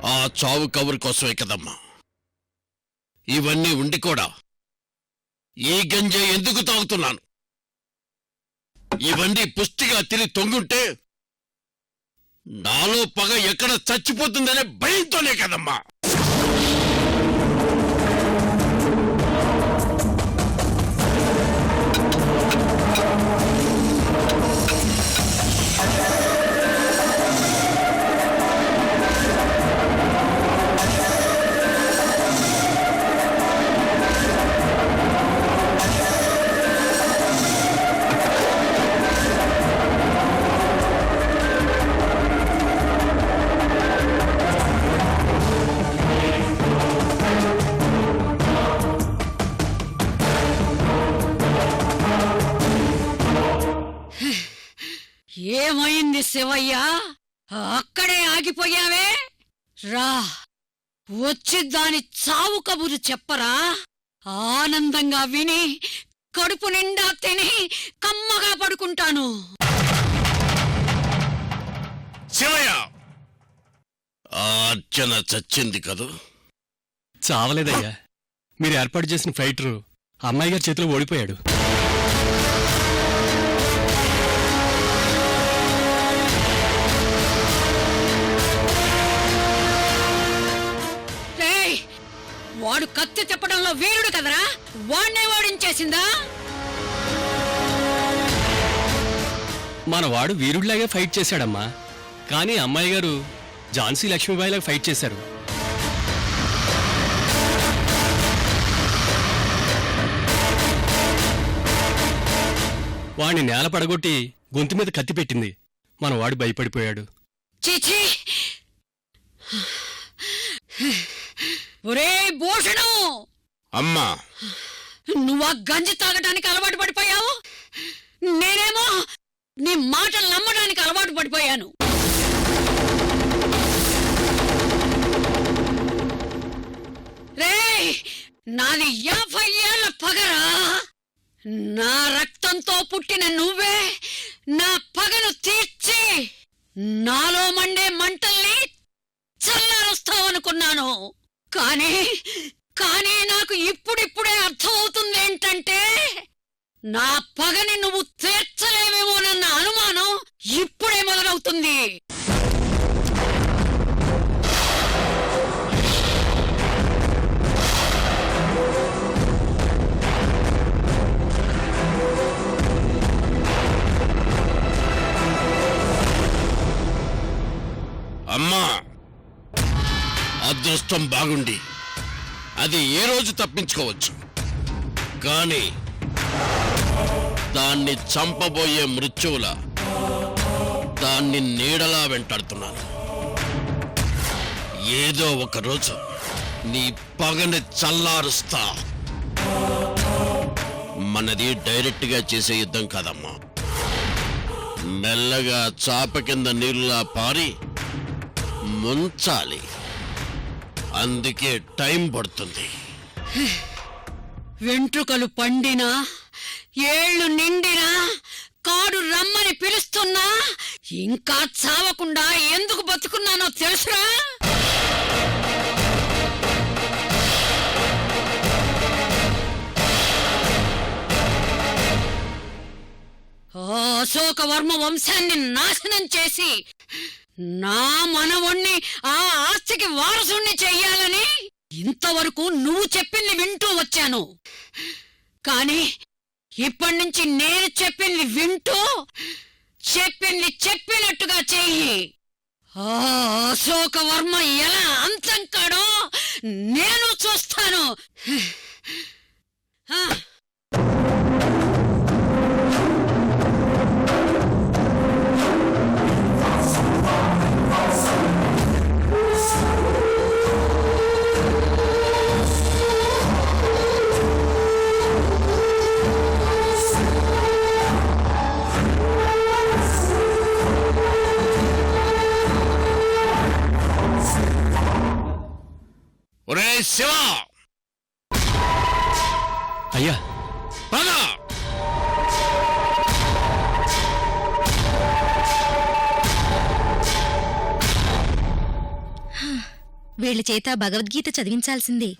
ఆ చావు కబురు కోసమే కదమ్మా. ఇవన్నీ ఉండి కూడా ఈ గంజే ఎందుకు తాగుతున్నాను? ఇవన్నీ పుష్టిగా తిని తొంగుంటే నాలో పగ ఎక్కడ చచ్చిపోతుందనే భయంతోనే కదమ్మా. ఏమైంది శివయ్య? అక్కడే ఆగిపోయావే? రా, వచ్చి దాని చావు కబురు చెప్పరా. ఆనందంగా విని కడుపు నిండా తిని కమ్మగా పడుకుంటాను. శివయ్య, అర్చన చచ్చింది కదూ? చావలేదయ్యా. మీరు ఏర్పాటు చేసిన ఫైటరు అమ్మాయి గారి చేతిలో ఓడిపోయాడు. వాడు కత్తి తిప్పడంలో వీరుడు కదరా, వాణ్ణే ఓడించేసిందా? మన వాడు వీరుడిలాగే ఫైట్ చేశాడమ్మా. కానీ అమ్మాయి గారు ఝాన్సీ లక్ష్మీబాయిలాగా ఫైట్ చేశారు. వాణ్ణి నేల పడగొట్టి గొంతు మీద కత్తి పెట్టింది. మన వాడు భయపడిపోయాడు. చీచీ! ఒరే భూషణు! అమ్మా, నువ్వా గంజి తాగటానికి అలవాటు పడిపోయావు, నేనేమో నీ మాటలు నమ్మడానికి అలవాటు పడిపోయాను. రేయ్, నాది 50 ఏళ్ల పగరా. నా రక్తంతో పుట్టిన నువ్వే నా పగను తీర్చి నాలో మండే మంటల్ని చల్లారుస్తావనుకున్నాను. కానీ నాకు ఇప్పుడిప్పుడే అర్థమవుతుందేంటంటే నా పగని నువ్వు తీర్చలేవేమోనన్న అనుమానం ఇప్పుడే మొదలవుతుంది. అమ్మా, అదృష్టం బాగుండి అది ఏ రోజు తప్పించుకోవచ్చు, కానీ దాన్ని చంపబోయే మృత్యువుల దాన్ని నీడలా వెంటాడుతున్నాను. ఏదో ఒక రోజు నీ పగని చల్లారుస్తా. మనది డైరెక్ట్గా చేసే యుద్ధం కాదమ్మా, మెల్లగా చాప కింద నీళ్ళలా పారి ముంచాలి. అందుకే టైం పడుతుంది. వెంట్రుకలు పండినా, ఏళ్లు నిండినా, కాడు రమ్మని పిలుస్తున్నా ఇంకా చావకుండా ఎందుకు బతుకున్నానో తెలుసురా? అశోకవర్మ వంశాన్ని నాశనం చేసి నా మనవణ్ణి ఆ ఆస్తికి వారసుణ్ణి చెయ్యాలని ఇంతవరకు నువ్వు చెప్పింది వింటూ వచ్చాను. కాని ఇప్పటినుంచి నేను చెప్పింది వింటూ చెప్పింది చెప్పినట్టుగా చెయ్యి. ఆ అశోకవర్మ ఎలా అంతం కాడో నేను చూస్తాను. ఒరే శివ! అయ్యా, పద! వీళ్ల చేత భగవద్గీత చదివించాల్సిందే.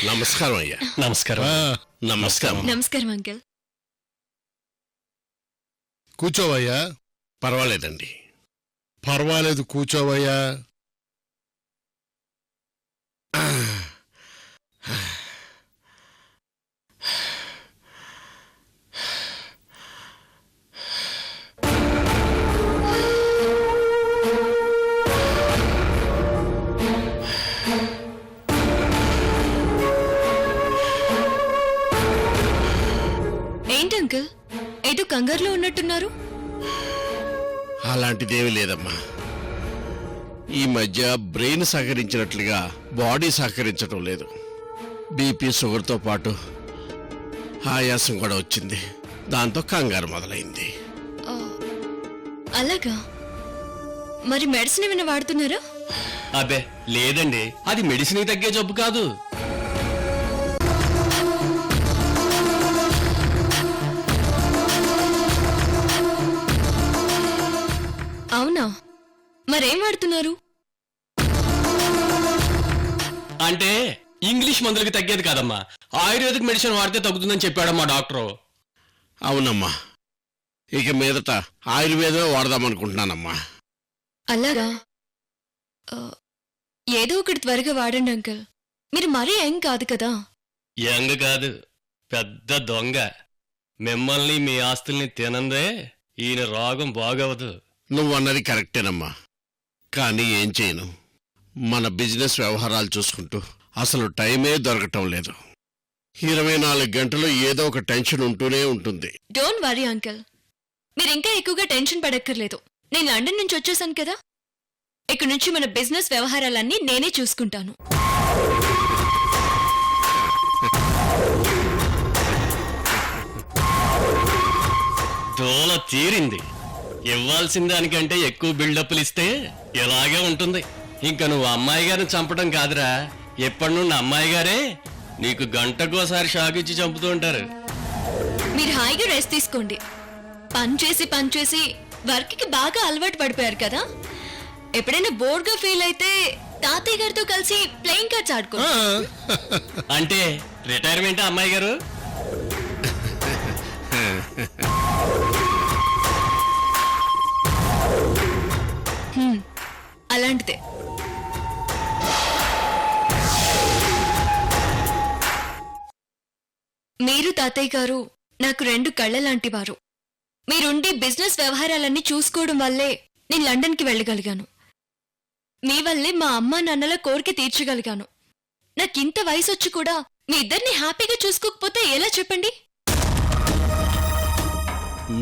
నమస్కారం అయ్యా. నమస్కారం. నమస్కారం. నమస్కారం అంకుల్. కూర్చోవయ్యా. పర్వాలేదండి. పర్వాలేదు, కూర్చోవయ్యా. ఏంటి అంకుల్, ఏదో కంగారులో ఉన్నట్టున్నారు? అలాంటిదేమీ లేదమ్మా. ఈ మధ్య బ్రెయిన్ సహకరించినట్లుగా బాడీ సహకరించడం లేదు. బీపీ, షుగర్తో పాటు ఆయాసం కూడా వచ్చింది. దాంతో కంగారు మొదలైంది. అలాగా? మరి మెడిసిన్ ఏమైనా వాడుతున్నారా? అబ్బే లేదండి, అది మెడిసిన్ తగ్గే జబ్బు కాదు. అవునా? మరేం వాడుతున్నారు? అంటే ఇంగ్లీష్ మందులకి తగ్గేది కాదమ్మా, ఆయుర్వేదిక్ మెడిసిన్ వాడితే తగ్గుతుందని చెప్పాడమ్మా డాక్టరు. అవునమ్మా, ఇక మీదట ఆయుర్వేదమే వాడదామనుకుంటున్నానమ్మా. అలాగా? ఏదో ఒకటి త్వరగా వాడండి అంకుల్. మీరు మరీ ఏం కాదు కదా. యంగ్ కాదు, పెద్ద దొంగ. మిమ్మల్ని మీ ఆస్తుల్ని తినందే ఈయన రోగం బాగవదు. నువ్వన్నది కరెక్టేనమ్మా. కానీ ఏం చేయను, మన బిజినెస్ వ్యవహారాలు చూసుకుంటూ అసలు టైమే దొరకటం లేదు. 24 గంటలు ఏదో ఒక టెన్షన్ ఉంటూనే ఉంటుంది. డోంట్ వరీ అంకుల్, మీరు ఇంకా ఎక్కువగా టెన్షన్ పడక్కర్లేదు. నేను లండన్ నుంచి వచ్చేసాను కదా. ఇక్కడి నుంచి మన బిజినెస్ వ్యవహారాలన్నీ నేనే చూసుకుంటాను. దోల తీరింది. ఇవ్వాల్సిన దానికంటే ఎక్కువ బిల్డప్లు ఇస్తే ఇలాగే ఉంటుంది. ఇంకా నువ్వు అమ్మాయి గారిని చంపడం కాదురా, ఎప్పటి నుండి అమ్మాయి గారే నీకు గంటకోసారి షాక్ ఇచ్చి చంపుతూ ఉంటారు. మీరు హాయిగా రెస్ట్ తీసుకోండి. పని చేసి వర్క్కి బాగా అలవాటు పడిపోయారు కదా. ఎప్పుడైనా బోర్గా ఫీల్ అయితే తాతయ్య గారితో కలిసి ప్లేయింగ్ కార్డ్స్ ఆడుకో. అంటే రిటైర్మెంట్ అమ్మాయి గారు? అలాంటిదే. మీరు తాతయ్య గారు నాకు 2 కళ్ళ లాంటి వారు. మీరుండి బిజినెస్ వ్యవహారాలన్నీ చూసుకోవడం వల్లే నేను లండన్కి వెళ్ళగలిగాను. మీ వల్లే మా అమ్మా నాన్నల కోరిక తీర్చగలిగాను. నాకింత వయసు వచ్చి కూడా మీ ఇద్దరిని హ్యాపీగా చూసుకోకపోతే ఎలా చెప్పండి?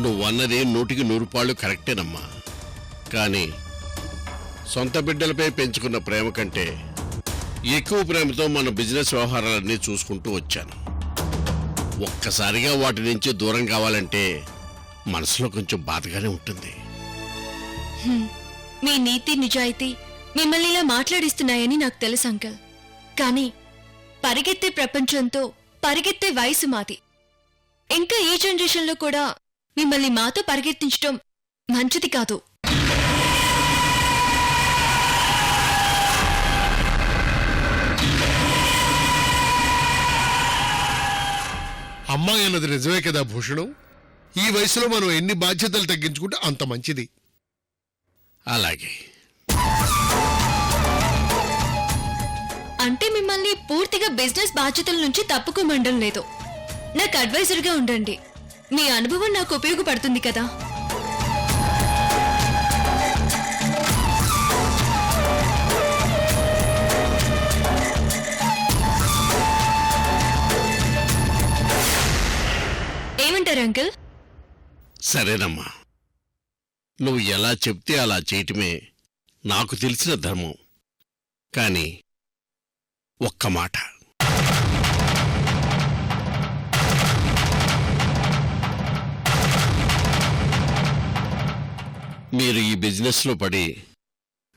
నువ్వన్నది 100కి 100 పాళ్ళు కరెక్టేనమ్మా. కానీ సొంత బిడ్డలపై పెంచుకున్న ప్రేమ కంటే ఎక్కువ ప్రేమతో మన బిజినెస్ వ్యవహారాలన్నీ చూసుకుంటూ వచ్చాను. ఒక్కసారిగా వాటి నుంచి దూరం కావాలంటే మనసులో కొంచెం బాధగానే ఉంటుంది. మీ నీతి నిజాయితీ మిమ్మల్ని ఇలా మాట్లాడిస్తున్నాయని నాకు తెలుసు అంకల్. కానీ పరిగెత్తే ప్రపంచంతో పరిగెత్తే వయసు మాది. ఇంకా ఈ జనరేషన్లో కూడా మిమ్మల్ని మాతో పరిగెత్తించడం మంచిది కాదు. అమ్మాయి అన్నది నిజమే కదా భూషణం. ఈ వయసులో మనం ఎన్ని బాధ్యతలు తగ్గించుకుంటే అంత మంచిది. అలాగే. అంటే మిమ్మల్ని పూర్తిగా బిజినెస్ బాధ్యతల నుంచి తప్పుకోమండం లేదు. నాకు అడ్వైజర్గా ఉండండి. మీ అనుభవం నాకు ఉపయోగపడుతుంది కదా. ఏమంటారు అంకుల్? సరేనమ్మా, నువ్వు ఎలా చెప్తే అలా చేయటమే నాకు తెలిసిన ధర్మం. కానీ ఒక్క మాట, మీరు ఈ బిజినెస్లో పడి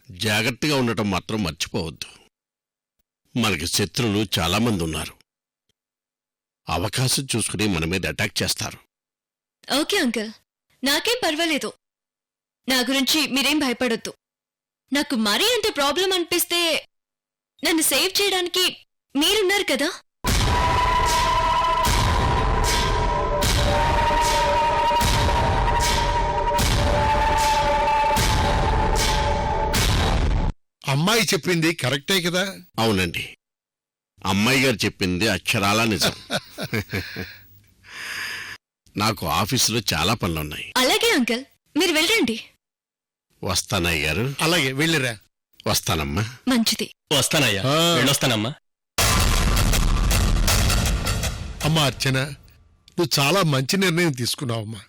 జాగ్రత్తగా ఉండటం మాత్రం మర్చిపోవద్దు. మనకి శత్రువులు చాలామంది ఉన్నారు. అవకాశం చూసుకుని మన మీద అటాక్ చేస్తారు. ఓకే అంకుల్, నాకేం పర్వాలేదు. నా గురించి మీరేం భయపడొద్దు. నాకు మరీ అంత ప్రాబ్లం అనిపిస్తే నన్ను సేవ్ చేయడానికి మీరున్నారు కదా. అమ్మాయి చెప్పింది కరెక్టే కదా. అవునండి, అమ్మాయి గారు చెప్పింది అక్షరాలా నిజం. నాకు ఆఫీసులో చాలా పనులున్నాయి. అలాగే అంకుల్, మీరు వెళ్ళండి. వస్తానయ్య గారు. అలాగే వెళ్ళిరా. వస్తానమ్మా. మంచిది. వస్తానయ్యా, ఆ. వెళ్ళొస్తానమ్మా. అమ్మా అర్చన, నువ్వు చాలా మంచి నిర్ణయం తీసుకున్నావమ్మా.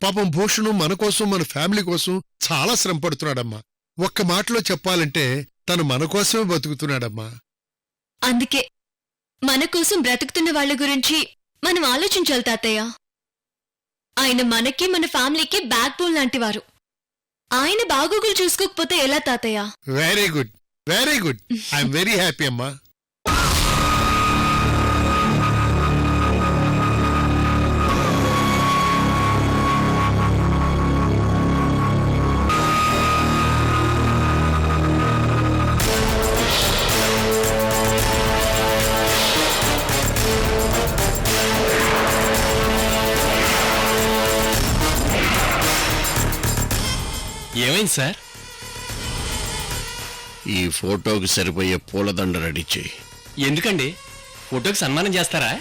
పాపం భూషణం మన కోసం, మన ఫ్యామిలీ కోసం చాలా శ్రమ పడుతున్నాడమ్మా. ఒక్క మాటలో చెప్పాలంటే తను మన కోసమే బతుకుతున్నాడమ్మా. అందుకే మన కోసం బ్రతుకుతున్న వాళ్ళ గురించి మనం ఆలోచించాలి తాతయ్య. ఆయన మనకి, మన ఫ్యామిలీకి బ్యాక్ బోన్ లాంటివారు. ఆయన బాగోగులు చూసుకోకపోతే ఎలా తాతయ్య? Very good, very good. I'm very happy అమ్మా. ఏమైంది సార్? ఈ ఫోటోకి సరిపోయే పూలదండ రెడీ చేయి. ఎందుకండి? ఫోటోకి సన్మానం చేస్తారా?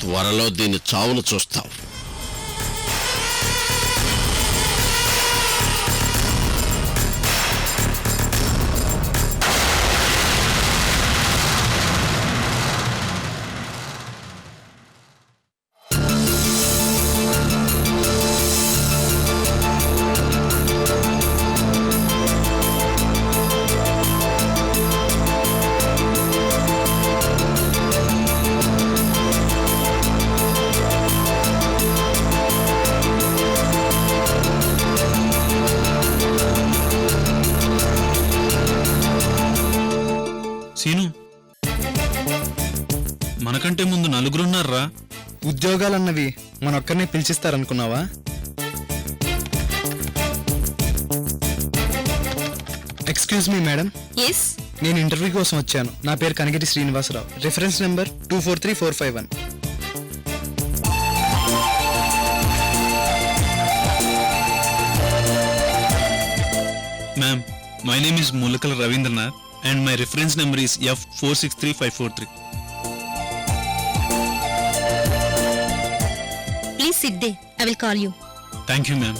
త్వరలో దీని చావును చూస్తావు. సీను, మనకంటే ముందు నలుగురున్నారా? ఉద్యోగాలన్నవి మనొక్కరినే పిలిచిస్తారనుకున్నావా? Excuse me madam, yes. నేను ఇంటర్వ్యూ కోసం వచ్చాను. నా పేరు Kanagiri Srinivasarao. Reference number 243451. Ma'am, my name is Mulakala Ravindranath and my reference number is F463543. Please sit there. I will call you. Thank you, ma'am.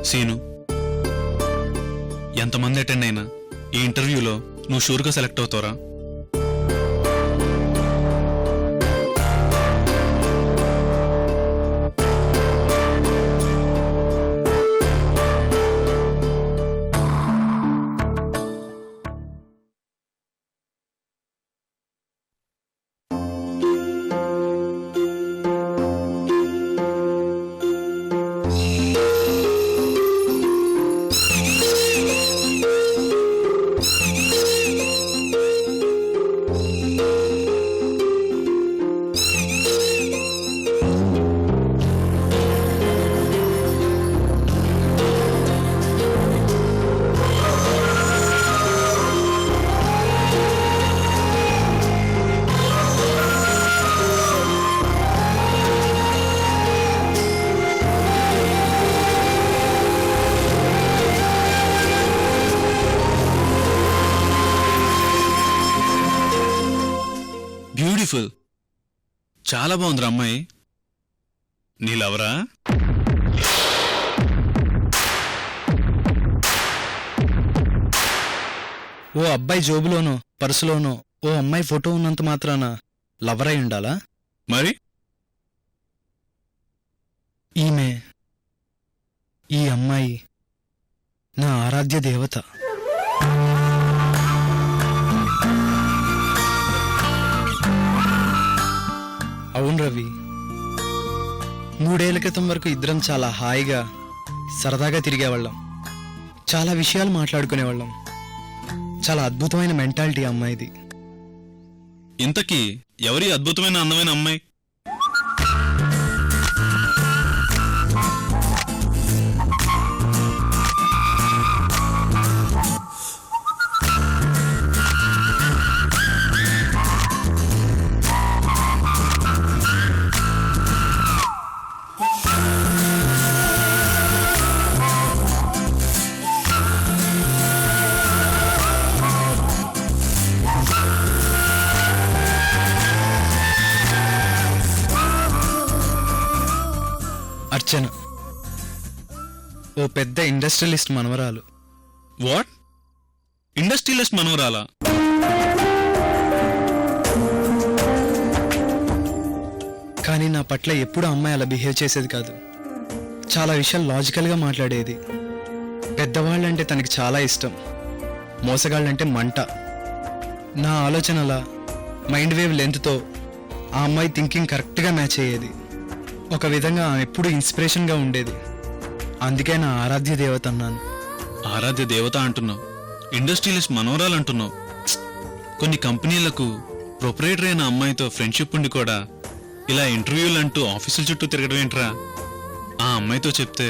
Seenu, ఎంతమంది అటెండ్ అయినా ఈ ఇంటర్వ్యూలో నువ్వు షూర్గా సెలెక్ట్ అవుతావురా? బ్యూటిఫుల్. చాలా బాగుందిరా అమ్మాయి. నీలెవరా? ఓ అబ్బాయి జోబులోనో పర్సులోనో ఓ అమ్మాయి ఫోటో ఉన్నంత మాత్రాన లవర్ అయి ఉండాలా? మరి ఈమె, ఈ అమ్మాయి నా ఆరాధ్య దేవత. అవును రవి, 3 ఏళ్ల క్రితం వరకు ఇద్దరం చాలా హాయిగా సరదాగా తిరిగేవాళ్ళం. చాలా విషయాలు మాట్లాడుకునేవాళ్ళం. చాలా అద్భుతమైన మెంటాలిటీ అమ్మాయిది. ఇంతకీ ఎవరి అద్భుతమైన అందమైన అమ్మాయి? అర్చన, ఓ పెద్ద ఇండస్ట్రియలిస్ట్ మనవరాలు. వాట్? ఇండస్ట్రియలిస్ట్ మనవరాలా? కానీ నా పట్ల ఎప్పుడు అమ్మాయి అలా బిహేవ్ చేసేది కాదు. చాలా విషయాలు లాజికల్గా మాట్లాడేది. పెద్దవాళ్ళంటే తనకి చాలా ఇష్టం, మోసగాళ్ళంటే మంట. నా ఆలోచనల మైండ్ వేవ్ లెంత్తో ఆ అమ్మాయి థింకింగ్ కరెక్ట్గా మ్యాచ్ అయ్యేది. ఒక విధంగా ఆమె ఎప్పుడు ఇన్స్పిరేషన్గా ఉండేది. అందుకే నా ఆరాధ్య దేవత అన్నాను. ఆరాధ్య దేవత అంటున్నావు, ఇండస్ట్రియలిస్ట్ మనవరాలు అంటున్నావు. కొన్ని కంపెనీలకు ప్రొపరేటర్ అయిన అమ్మాయితో ఫ్రెండ్షిప్ ఉండి కూడా ఇలా ఇంటర్వ్యూలు అంటూ ఆఫీసుల చుట్టూ తిరగడం ఏంట్రా? ఆ అమ్మాయితో చెప్తే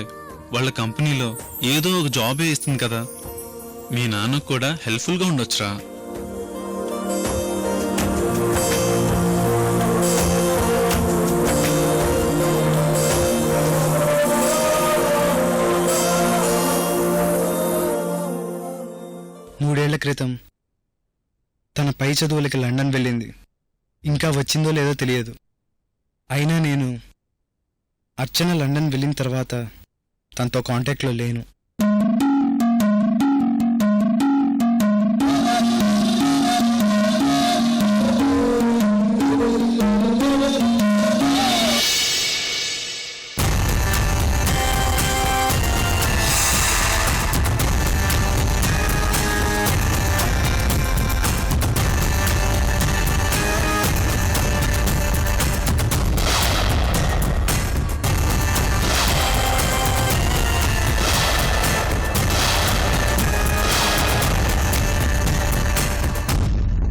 వాళ్ళ కంపెనీలో ఏదో ఒక జాబే ఇస్తుంది కదా. మీ నాన్నకు కూడా హెల్ప్ఫుల్గా ఉండొచ్చురా. మూడేళ్ల క్రితం తన పై చదువులకి లండన్ వెళ్ళింది. ఇంకా వచ్చిందో లేదో తెలియదు. అయినా నేను అర్చన లండన్ వెళ్ళిన తర్వాత తనతో కాంటాక్ట్లో లేను.